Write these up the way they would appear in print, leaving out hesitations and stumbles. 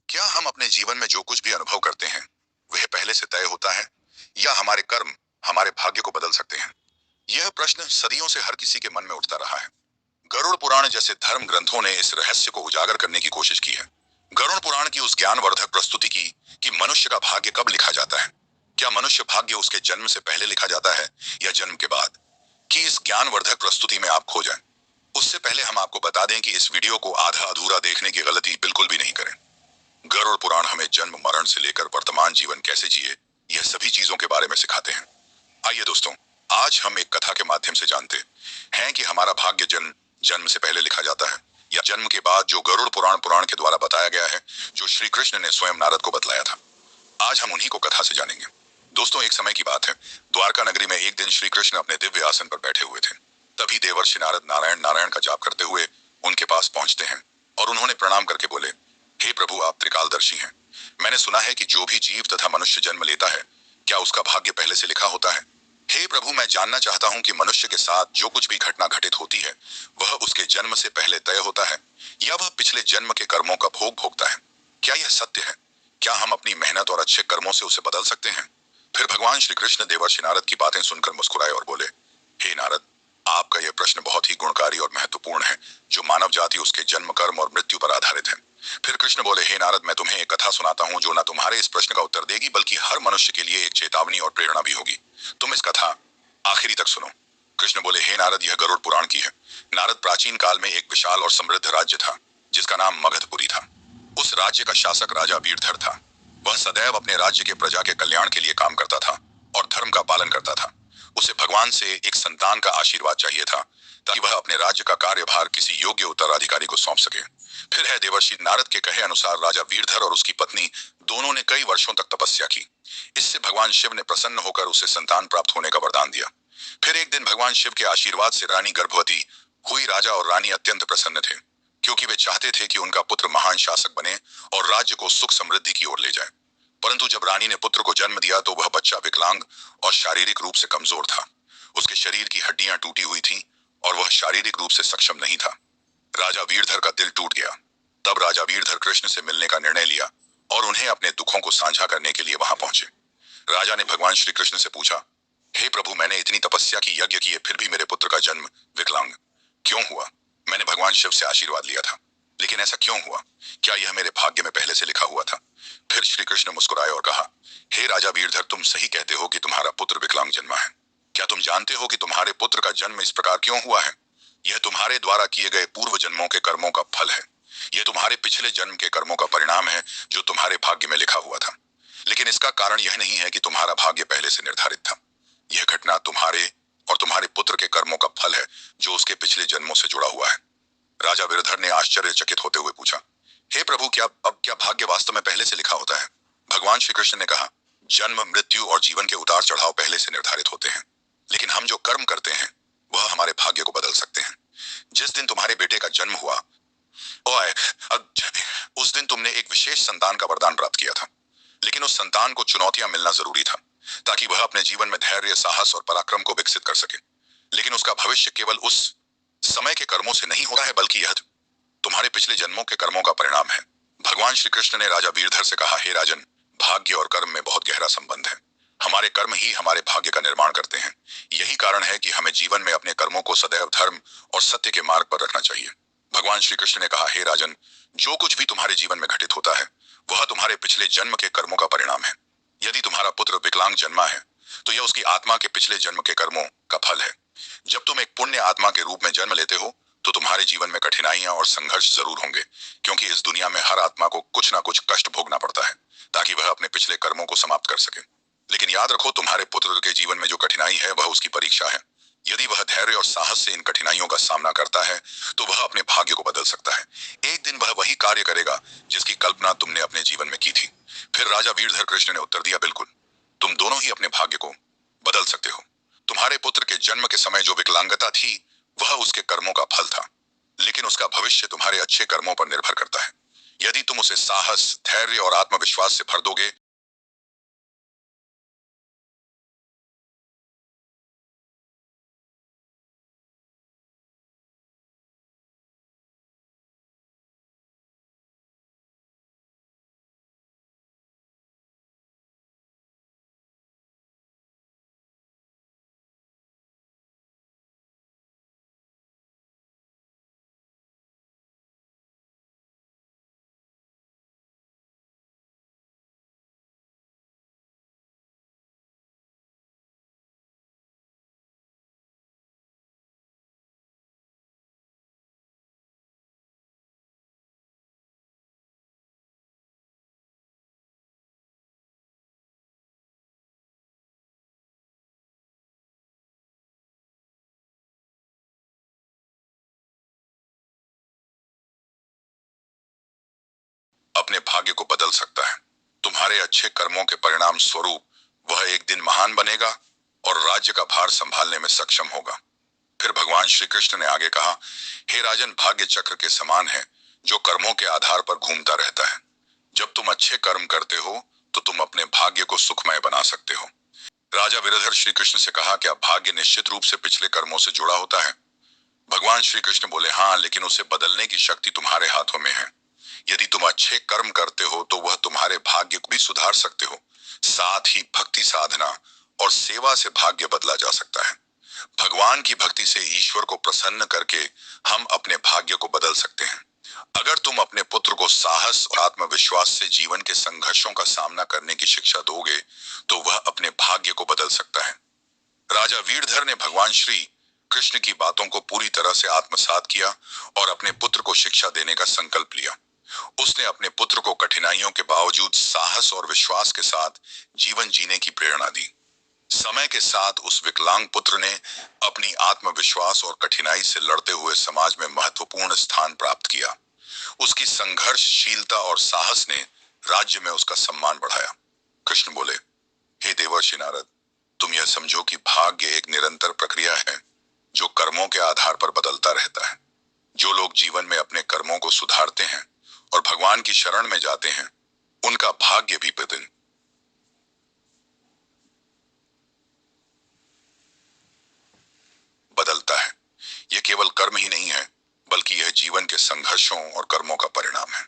क्या हम अपने जीवन में जो कुछ भी अनुभव करते हैं वह पहले से तय होता है या हमारे कर्म हमारे भाग्य को बदल सकते हैं? यह प्रश्न सदियों से हर किसी के मन में उठता रहा है। गरुड़ पुराण जैसे धर्म ग्रंथों ने इस रहस्य को उजागर करने की कोशिश की है। गरुड़ पुराण की उस ज्ञानवर्धक प्रस्तुति की कि मनुष्य का भाग्य कब लिखा जाता है। क्या मनुष्य भाग्य उसके जन्म से पहले लिखा जाता है या जन्म के बाद? कि इस ज्ञानवर्धक प्रस्तुति में आप खो जाएं। उससे पहले हम आपको बता दें कि इस वीडियो को आधा अधूरा देखने की गलती बिल्कुल भी नहीं करें। गरुड़ पुराण हमें जन्म मरण से लेकर वर्तमान जीवन कैसे जिए, यह सभी चीजों के बारे में सिखाते हैं। आइए दोस्तों, आज हम एक कथा के माध्यम से जानते हैं कि हमारा भाग्य जन्म जन्म से पहले लिखा जाता है या जन्म के बाद, जो गरुड़ पुराण पुराण के द्वारा बताया गया है, जो श्री कृष्ण ने स्वयं नारद को बतलाया था। आज हम उन्हीं को कथा से जानेंगे। दोस्तों, एक समय की बात है। द्वारका नगरी में एक दिन श्री कृष्ण अपने दिव्य आसन पर बैठे हुए थे। तभी देवर्षि नारद नारायण नारायण का जाप करते हुए उनके पास पहुंचते हैं और उन्होंने प्रणाम करके बोले, हे प्रभु, आप त्रिकालदर्शी हैं। मैंने सुना है कि जो भी जीव तथा मनुष्य जन्म लेता है, क्या उसका भाग्य पहले से लिखा होता है? हे प्रभु, मैं जानना चाहता हूँ कि मनुष्य के साथ जो कुछ भी घटना घटित होती है वह उसके जन्म से पहले तय होता है या वह पिछले जन्म के कर्मों का भोग भोगता है? क्या यह सत्य है? क्या हम अपनी मेहनत और अच्छे कर्मों से उसे बदल सकते हैं? फिर भगवान श्री कृष्ण देवर्षि नारद की बातें सुनकर मुस्कुराए और बोले, हे नारद, आपका यह प्रश्न बहुत ही गुणकारी और महत्वपूर्ण है, जो मानव जाति उसके जन्म, कर्म और मृत्यु पर आधारित है। फिर कृष्ण बोले, हे नारद, मैं तुम्हें एक कथा सुनाता हूँ जो न तुम्हारे इस प्रश्न का उत्तर देगी बल्कि हर मनुष्य के लिए एक चेतावनी और प्रेरणा भी होगी। तुम इस कथा आखिरी तक सुनो। कृष्ण बोले, हे नारद, यह गरुड़ पुराण की है। नारद, प्राचीन काल में एक विशाल और समृद्ध राज्य था जिसका नाम मगधपुरी था। उस राज्य का शासक राजा वीरधर था। वह सदैव अपने राज्य के प्रजा के कल्याण के लिए काम करता था और धर्म का पालन करता था। उसे भगवान से एक संतान का आशीर्वाद चाहिए था ताकि वह अपने राज्य का कार्यभार किसी योग्य उत्तराधिकारी को सौंप सके। फिर है, देवर्षि नारद के कहे अनुसार राजा वीरधर और उसकी पत्नी दोनों ने कई वर्षों तक तपस्या की। इससे भगवान शिव ने प्रसन्न होकर उसे संतान प्राप्त होने का वरदान दिया। फिर एक दिन भगवान शिव के आशीर्वाद से रानी गर्भवती हुई। राजा और रानी अत्यंत प्रसन्न थे क्योंकि वे चाहते थे कि उनका पुत्र महान शासक बने और राज्य को सुख समृद्धि की ओर ले जाए। परंतु जब रानी ने पुत्र को जन्म दिया तो वह बच्चा विकलांग और शारीरिक रूप से कमजोर था। उसके शरीर की हड्डियां टूटी हुई थीं और वह शारीरिक रूप से सक्षम नहीं था। राजा वीरधर का दिल टूट गया। तब राजा वीरधर कृष्ण से मिलने का निर्णय लिया और उन्हें अपने दुखों को साझा करने के लिए वहां पहुंचे। राजा ने भगवान श्री कृष्ण से पूछा, हे प्रभु, मैंने इतनी तपस्या की, यज्ञ किए, फिर भी मेरे पुत्र का जन्म विकलांग क्यों हुआ? मैंने भगवान शिव से आशीर्वाद लिया था, लेकिन ऐसा क्यों हुआ? क्या यह मेरे भाग्य में पहले से लिखा हुआ था? फिर श्री कृष्ण मुस्कुराए और कहा, हे राजा वीरधर, तुम सही कहते हो कि तुम्हारा पुत्र विकलांग जन्मा है। क्या तुम जानते हो कि तुम्हारे पुत्र का जन्म इस प्रकार क्यों हुआ है? यह तुम्हारे द्वारा किए गए पूर्व जन्मों के कर्मों का फल है। यह तुम्हारे पिछले जन्म के कर्मों का परिणाम है जो तुम्हारे भाग्य में लिखा हुआ था। लेकिन इसका कारण यह नहीं है कि तुम्हारा भाग्य पहले से निर्धारित था। यह घटना तुम्हारे और तुम्हारे पुत्र के कर्मों का फल है जो उसके पिछले जन्मों से जुड़ा हुआ है। राजा वीरधर ने आश्चर्यचकित होते हुए पूछा, हे प्रभु, क्या भाग्य वास्तव में पहले से लिखा होता है? भगवान श्री कृष्ण ने कहा, जन्म, मृत्यु और जीवन के उतार चढ़ाव पहले से निर्धारित होते हैं, लेकिन हम जो कर्म करते हैं वह हमारे भाग्य को बदल सकते हैं। जिस दिन तुम्हारे बेटे का जन्म हुआ, ओए, उस दिन तुमने एक विशेष संतान का वरदान प्राप्त किया था। लेकिन उस संतान को चुनौतियां मिलना जरूरी था ताकि वह अपने जीवन में धैर्य, साहस और पराक्रम को विकसित कर सके। लेकिन उसका भविष्य केवल उस समय के कर्मों से नहीं होता है, बल्कि यह तुम्हारे पिछले जन्मों के कर्मों का परिणाम है। भगवान श्री कृष्ण ने राजा वीरधर से कहा, हे राजन, भाग्य और कर्म में बहुत गहरा संबंध है। हमारे कर्म ही हमारे भाग्य का निर्माण करते हैं। यही कारण है कि हमें जीवन में अपने कर्मों को सदैव धर्म और सत्य के मार्ग पर रखना चाहिए। भगवान श्री कृष्ण ने कहा, हे राजन, जो कुछ भी तुम्हारे जीवन में घटित होता है वह तुम्हारे पिछले जन्म के कर्मों का परिणाम है। यदि तुम्हारा पुत्र विकलांग जन्मा है तो यह उसकी आत्मा के पिछले जन्म के कर्मों का फल है। जब तुम एक पुण्य आत्मा के रूप में जन्म लेते हो तो तुम्हारे जीवन में कठिनाइयां और संघर्ष जरूर होंगे, क्योंकि इस दुनिया में हर आत्मा को कुछ ना कुछ कष्ट भोगना पड़ता है ताकि वह अपने पिछले कर्मों को समाप्त कर सके। लेकिन याद रखो, तुम्हारे पुत्र के जीवन में जो कठिनाई है वह उसकी परीक्षा है। यदि वह धैर्य और साहस से इन कठिनाइयों का सामना करता है तो वह अपने भाग्य को बदल सकता है। एक दिन वह वही कार्य करेगा जिसकी कल्पना तुमने अपने जीवन में की थी। फिर राजा वीरधर कृष्ण ने उत्तर दिया, बिल्कुल, तुम दोनों ही अपने भाग्य को बदल सकते हो। तुम्हारे पुत्र के जन्म के समय जो विकलांगता थी वह उसके कर्मों का फल था, लेकिन उसका भविष्य तुम्हारे अच्छे कर्मों पर निर्भर करता है। यदि तुम उसे साहस, धैर्य और आत्मविश्वास से भर दोगे अपने भाग्य को बदल सकता है। तुम्हारे अच्छे कर्मों के परिणाम स्वरूप वह एक दिन महान बनेगा और राज्य का भार संभालने में सक्षम होगा। फिर भगवान श्री कृष्ण ने आगे कहा, हे राजन, भाग्य चक्र के समान है जो कर्मों के आधार पर घूमता रहता है। जब तुम अच्छे कर्म करते हो तो तुम अपने भाग्य को सुखमय बना सकते हो। राजा वीरधर श्री कृष्ण से कहा, क्या भाग्य निश्चित रूप से पिछले कर्मों से जुड़ा होता है? भगवान श्री कृष्ण बोले, हाँ, लेकिन उसे बदलने की शक्ति तुम्हारे हाथों में है। यदि तुम अच्छे कर्म करते हो तो वह तुम्हारे भाग्य को भी सुधार सकते हो। साथ ही भक्ति साधना और सेवा से भाग्य बदला जा सकता है। भगवान की भक्ति से ईश्वर को प्रसन्न करके हम अपने भाग्य को बदल सकते हैं। अगर तुम अपने पुत्र को साहस और आत्मविश्वास से जीवन के संघर्षों का सामना करने की शिक्षा दोगे तो वह अपने भाग्य को बदल सकता है। राजा वीरधर ने भगवान श्री कृष्ण की बातों को पूरी तरह से आत्मसात किया और अपने पुत्र को शिक्षा देने का संकल्प लिया। उसने अपने पुत्र को कठिनाइयों के बावजूद साहस और विश्वास के साथ जीवन जीने की प्रेरणा दी। समय के साथ उस विकलांग पुत्र ने अपनी आत्मविश्वास और कठिनाई से लड़ते हुए समाज में महत्वपूर्ण स्थान प्राप्त किया। उसकी संघर्षशीलता और साहस ने राज्य में उसका सम्मान बढ़ाया। कृष्ण बोले, हे देवर्षि नारद, तुम यह समझो कि भाग्य एक निरंतर प्रक्रिया है जो कर्मों के आधार पर बदलता रहता है। जो लोग जीवन में अपने कर्मों को सुधारते हैं और भगवान की शरण में जाते हैं, उनका भाग्य भी बदलता है। यह केवल कर्म ही नहीं है, बल्कि यह जीवन के संघर्षों और कर्मों का परिणाम है।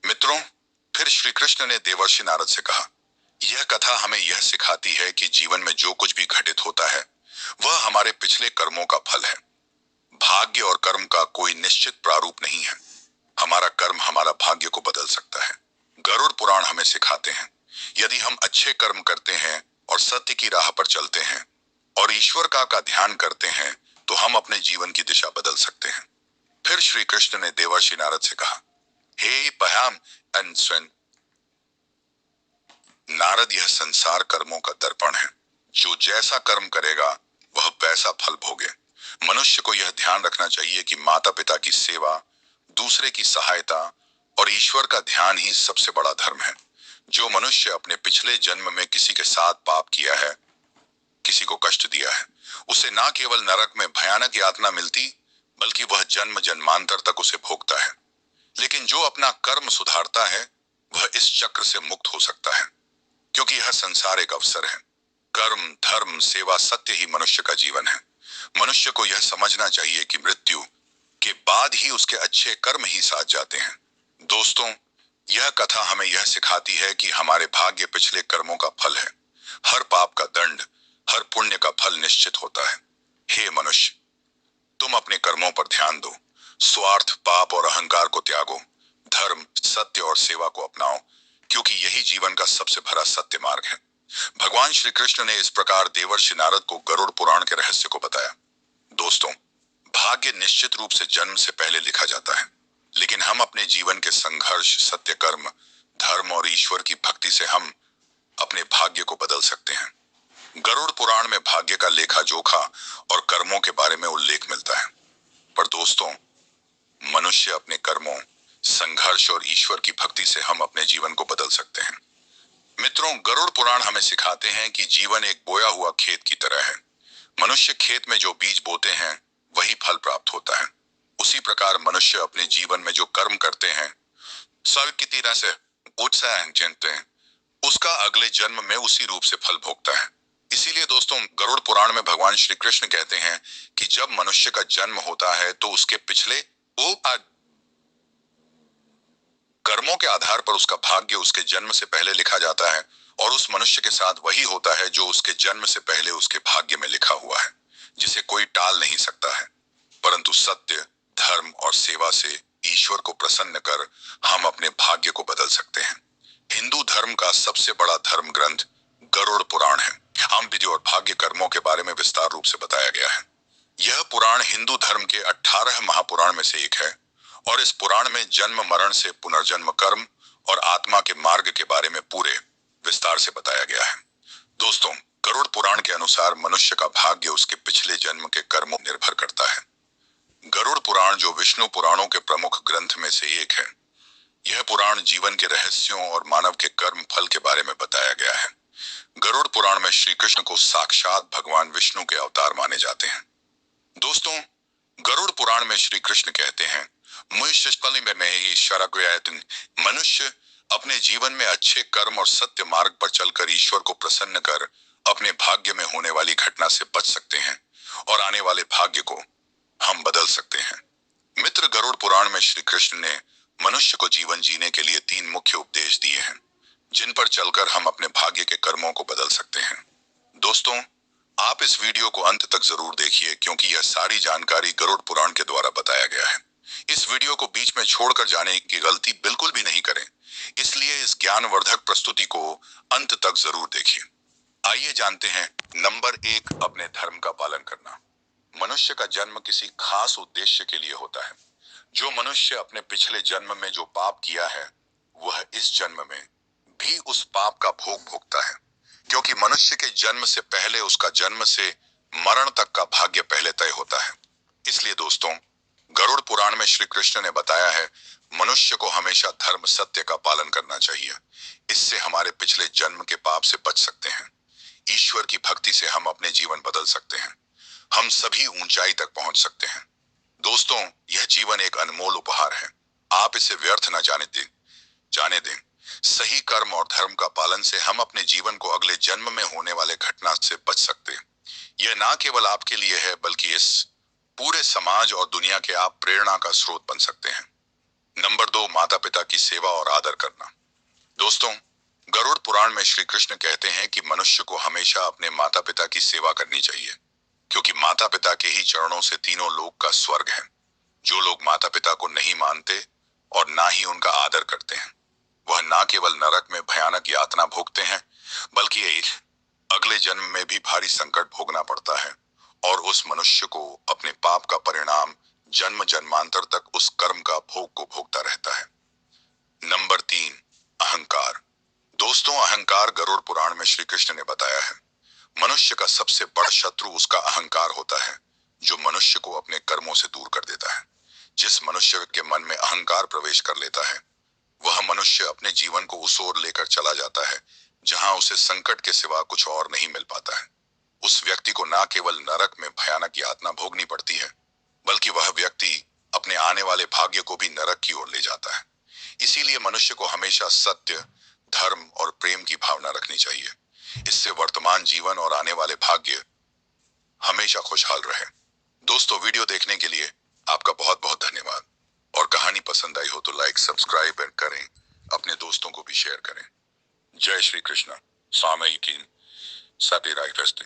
मित्रों, फिर श्री कृष्ण ने देवर्षि नारद से कहा, यह कथा हमें यह सिखाती है कि जीवन में जो कुछ भी घटित होता है वह हमारे पिछले कर्मों का फल है। भाग्य और कर्म का कोई निश्चित प्रारूप नहीं है। हमारा कर्म हमारा भाग्य को बदल सकता है। गरुड़ पुराण हमें सिखाते हैं, यदि हम अच्छे कर्म करते हैं और सत्य की राह पर चलते हैं और ईश्वर का ध्यान करते हैं तो हम अपने जीवन की दिशा बदल सकते हैं। फिर श्री कृष्ण ने देवर्षि नारद से कहा, हे पयाम अनस्वन नारद, यह संसार कर्मों का दर्पण है। जो जैसा कर्म करेगा वह वैसा फल भोगे। मनुष्य को यह ध्यान रखना चाहिए कि माता पिता की सेवा, दूसरे की सहायता और ईश्वर का ध्यान ही सबसे बड़ा धर्म है। जो मनुष्य अपने पिछले जन्म में किसी के साथ पाप किया है, किसी को कष्ट दिया है, उसे न केवल नरक में भयानक यातना मिलती, बल्कि वह जन्म जन्मांतर तक उसे भोगता है। लेकिन जो अपना कर्म सुधारता है वह इस चक्र से मुक्त हो सकता है, क्योंकि यह संसार एक अवसर है। कर्म, धर्म, सेवा, सत्य ही मनुष्य का जीवन है। मनुष्य को यह समझना चाहिए कि मृत्यु के बाद ही उसके अच्छे कर्म ही साथ जाते हैं। दोस्तों, यह कथा हमें यह सिखाती है कि हमारे भाग्य पिछले कर्मों का फल है। हर पाप का दंड, हर पुण्य का फल निश्चित होता है। हे मनुष्य, तुम अपने कर्मों पर ध्यान दो, स्वार्थ, पाप और अहंकार को त्यागो, धर्म, सत्य और सेवा को अपनाओ, क्योंकि यही जीवन का सबसे भरा सत्य मार्ग है। भगवान श्री कृष्ण ने इस प्रकार देवर्षि नारद को गरुड़ पुराण के रहस्य को बताया। दोस्तों, भाग्य निश्चित रूप से जन्म से पहले लिखा जाता है, लेकिन हम अपने जीवन के संघर्ष, सत्य कर्म, धर्म और ईश्वर की भक्ति से हम अपने भाग्य को बदल सकते हैं। गरुड़ पुराण में भाग्य का लेखा जोखा और कर्मों के बारे में उल्लेख मिलता है, पर दोस्तों, मनुष्य अपने कर्मों, संघर्ष और ईश्वर की भक्ति से हम अपने जीवन को बदल सकते हैं। मित्रों, गरुड़ पुराण हमें सिखाते हैं कि जीवन एक बोया हुआ खेत की तरह है। मनुष्य खेत में जो बीज बोते हैं वही फल प्राप्त होता है। उसी प्रकार मनुष्य अपने जीवन में जो कर्म करते हैं, सब की तरह से उत्साह चिंतते हैं, उसका अगले जन्म में उसी रूप से फल भोगता है। इसीलिए दोस्तों, गरुड़ पुराण में भगवान श्री कृष्ण कहते हैं कि जब मनुष्य का जन्म होता है तो उसके पिछले कर्मों के आधार पर उसका भाग्य उसके जन्म से पहले लिखा जाता है, और उस मनुष्य के साथ वही होता है जो उसके जन्म से पहले उसके भाग्य में लिखा हुआ है, जिसे कोई टाल नहीं सकता है। परंतु सत्य, धर्म और सेवा से ईश्वर को प्रसन्न कर हम अपने भाग्य को बदल सकते हैं। हिंदू धर्म का सबसे बड़ा धर्म ग्रंथ गरुड़ पुराण है। हम विधि और भाग्य कर्मों के बारे में विस्तार रूप से बताया गया है। यह पुराण हिंदू धर्म के 18 महापुराण में से एक है, और इस पुराण में जन्म, मरण से पुनर्जन्म, कर्म और आत्मा के मार्ग के बारे में पूरे विस्तार से बताया गया है। दोस्तों, गरुड़ पुराण के अनुसार मनुष्य का भाग्य उसके पिछले जन्म के कर्मों पर निर्भर करता है। गरुड़ पुराण, जो विष्णु पुराणों के प्रमुख ग्रंथ में से एक है, यह पुराण जीवन के रहस्यों और मानव के कर्म फल के बारे में बताया गया है। गरुड़ पुराण में श्री कृष्ण को साक्षात भगवान विष्णु के अवतार माने जाते हैं। दोस्तों, गरुड़ पुराण में श्री कृष्ण कहते हैं, मनुष्य अपने जीवन में अच्छे कर्म और सत्य मार्ग पर चलकर ईश्वर को प्रसन्न कर अपने भाग्य में होने वाली घटना से बच सकते हैं और आने वाले भाग्य को हम बदल सकते हैं। मित्र, गरुड़ पुराण में श्री कृष्ण ने मनुष्य को जीवन जीने के लिए 3 मुख्य उपदेश दिए हैं, जिन पर चलकर हम अपने भाग्य के कर्मों को बदल सकते हैं। दोस्तों, आप इस वीडियो को अंत तक जरूर देखिए, क्योंकि यह सारी जानकारी गरुड़ पुराण के द्वारा बताया गया है। इस वीडियो को बीच में छोड़कर जाने की गलती बिल्कुल भी नहीं करें, इसलिए इस ज्ञानवर्धक प्रस्तुति को अंत तक जरूर देखिए। आइए जानते हैं। नंबर 1, अपने धर्म का पालन करना। मनुष्य का जन्म किसी खास उद्देश्य के लिए होता है। जो मनुष्य अपने पिछले जन्म में जो पाप किया है, वह इस जन्म में भी उस पाप का भोग भोगता है, क्योंकि मनुष्य के जन्म से पहले उसका जन्म से मरण तक का भाग्य पहले तय होता है। इसलिए दोस्तों, गरुड़ पुराण में श्री कृष्ण ने बताया है, मनुष्य को हमेशा धर्म सत्य का पालन करना चाहिए। इससे हमारे पिछले जन्म के पाप से बच सकते हैं। ईश्वर की भक्ति से हम अपने जीवन बदल सकते हैं। हम सभी ऊंचाई तक पहुंच सकते हैं। दोस्तों, यह जीवन एक अनमोल उपहार है। आप इसे व्यर्थ न जाने दें। सही कर्म और धर्म का पालन से हम अपने जीवन को अगले जन्म में होने वाले घटना से बच सकते हैं। यह ना केवल आपके लिए है, बल्कि इस पूरे समाज और दुनिया के आप प्रेरणा का स्रोत बन सकते हैं। नंबर 2, माता पिता की सेवा और आदर करना। दोस्तों, गरुड़ पुराण में श्री कृष्ण कहते हैं कि मनुष्य को हमेशा अपने माता पिता की सेवा करनी चाहिए, क्योंकि माता पिता के ही चरणों से तीनों लोक का स्वर्ग है। जो लोग माता पिता को नहीं मानते और ना ही उनका आदर करते हैं, वह ना केवल नरक में भयानक यातना भोगते हैं, बल्कि अगले जन्म में भी भारी संकट भोगना पड़ता है और उस मनुष्य को अपने पाप का परिणाम जन्म जन्मांतर तक उस कर्म का भोग को भोगता रहता है। नंबर 3, अहंकार। दोस्तों, अहंकार गरुड़ पुराण में श्री कृष्ण ने बताया है, मनुष्य का सबसे बड़ा शत्रु उसका अहंकार होता है, जो मनुष्य को अपने कर्मों से दूर कर देता है। जिस मनुष्य के मन में अहंकार प्रवेश कर लेता है, वह मनुष्य अपने जीवन को उस ओर लेकर चला जाता है जहां उसे संकट के सिवा कुछ और नहीं मिल पाता है। उस व्यक्ति को न केवल नरक में भयानक यातना भोगनी पड़ती है, बल्कि वह व्यक्ति अपने आने वाले भाग्य को भी नरक की ओर ले जाता है। इसीलिए मनुष्य को हमेशा सत्य, धर्म और प्रेम की भावना रखनी चाहिए। इससे वर्तमान जीवन और आने वाले भाग्य हमेशा खुशहाल रहे। दोस्तों, वीडियो देखने के लिए आपका बहुत बहुत धन्यवाद। और कहानी पसंद आई हो तो लाइक, सब्सक्राइब करें, अपने दोस्तों को भी शेयर करें। जय श्री कृष्ण। सामयिकीन सत्यराय फस्ते।